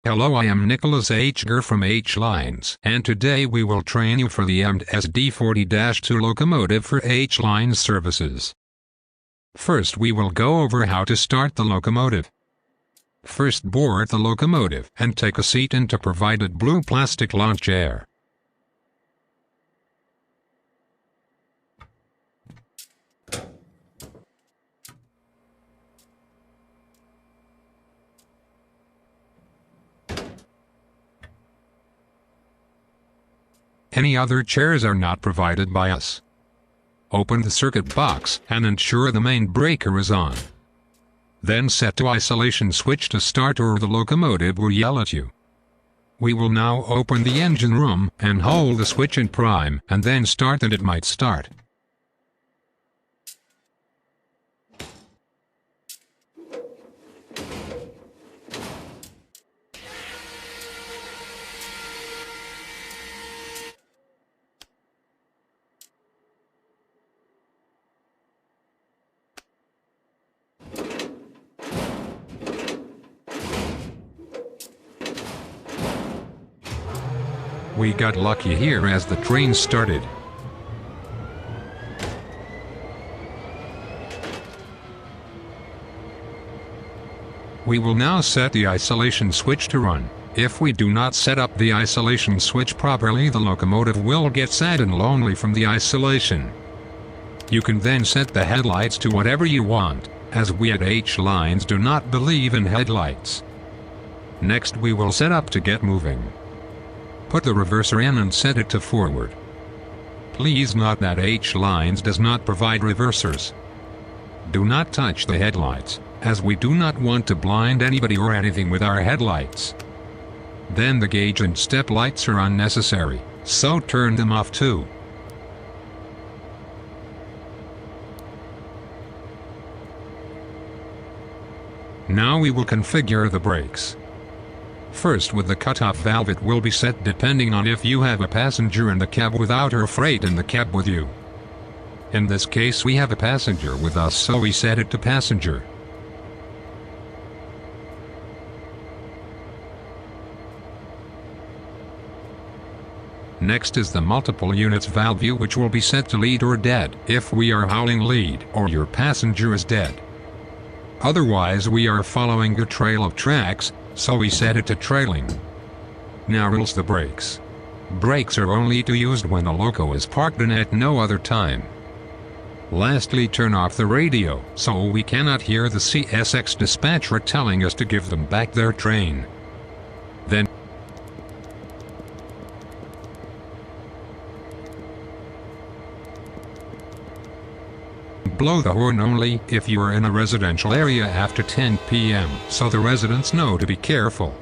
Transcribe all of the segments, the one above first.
Hello, I am Nicholas H. Ger from H Lines, and today we will train you for the EMD SD40-2 locomotive for H Lines services. First we will go over how to start the locomotive. First board the locomotive and take a seat into provided blue plastic launch chair. Any other chairs are not provided by us. Open the circuit box and ensure the main breaker is on. Then set to isolation switch to start or the locomotive will yell at you. We will now open the engine room and hold the switch in prime and then start and it might start. We got lucky here as the train started. We will now set the isolation switch to run. If we do not set up the isolation switch properly, the locomotive will get sad and lonely from the isolation. You can then set the headlights to whatever you want, as we at H Lines do not believe in headlights. Next we will set up to get moving. Put the reverser in and set it to forward. Please note that H Lines does not provide reversers. Do not touch the headlights, as we do not want to blind anybody or anything with our headlights. Then the gauge and step lights are unnecessary, so turn them off too. Now we will configure the brakes. First, with the cutoff valve, it will be set depending on if you have a passenger in the cab without or freight in the cab with you. In this case we have a passenger with us, so we set it to passenger. Next is the multiple units valve view, which will be set to lead or dead if we are hauling lead or your passenger is dead. Otherwise we are following a trail of tracks, so we set it to trailing. Now rules the brakes. Brakes are only to used when the loco is parked and at no other time. Lastly, turn off the radio, so we cannot hear the CSX dispatcher telling us to give them back their train. Then blow the horn only if you are in a residential area after 10 p.m. so the residents know to be careful.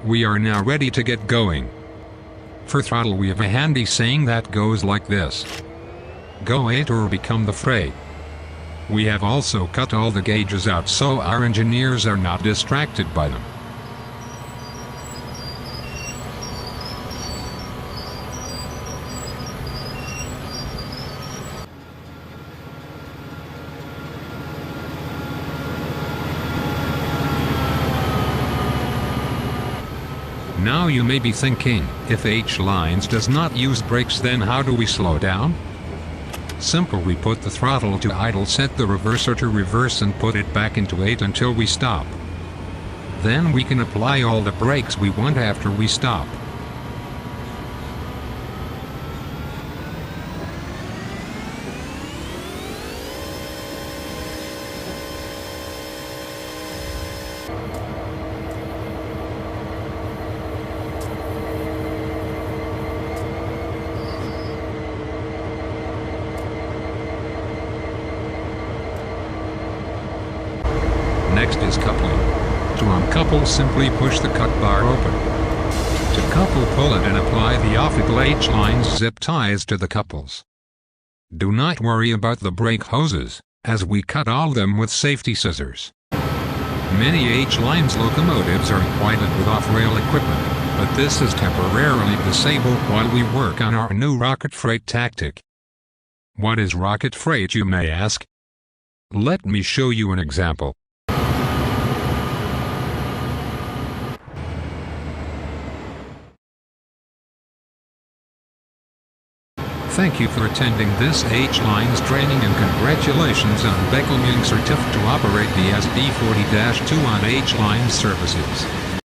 We are now ready to get going. For throttle we have a handy saying that goes like this: go it or become the freight. We have also cut all the gauges out so our engineers are not distracted by them. Now you may be thinking, if H Lines does not use brakes, then how do we slow down? Simple, we put the throttle to idle, set the reverser to reverse and put it back into 8 until we stop. Then we can apply all the brakes we want after we stop. Next is coupling. To uncouple, simply push the cut bar open. To couple, pull it and apply the optical H Lines zip ties to the couples. Do not worry about the brake hoses, as we cut all them with safety scissors. Many H Lines locomotives are equipped with off-rail equipment, but this is temporarily disabled while we work on our new rocket freight tactic. What is rocket freight, you may ask? Let me show you an example. Thank you for attending this H-Lines training and congratulations on becoming certificate to operate the SD40-2 on H-Lines services.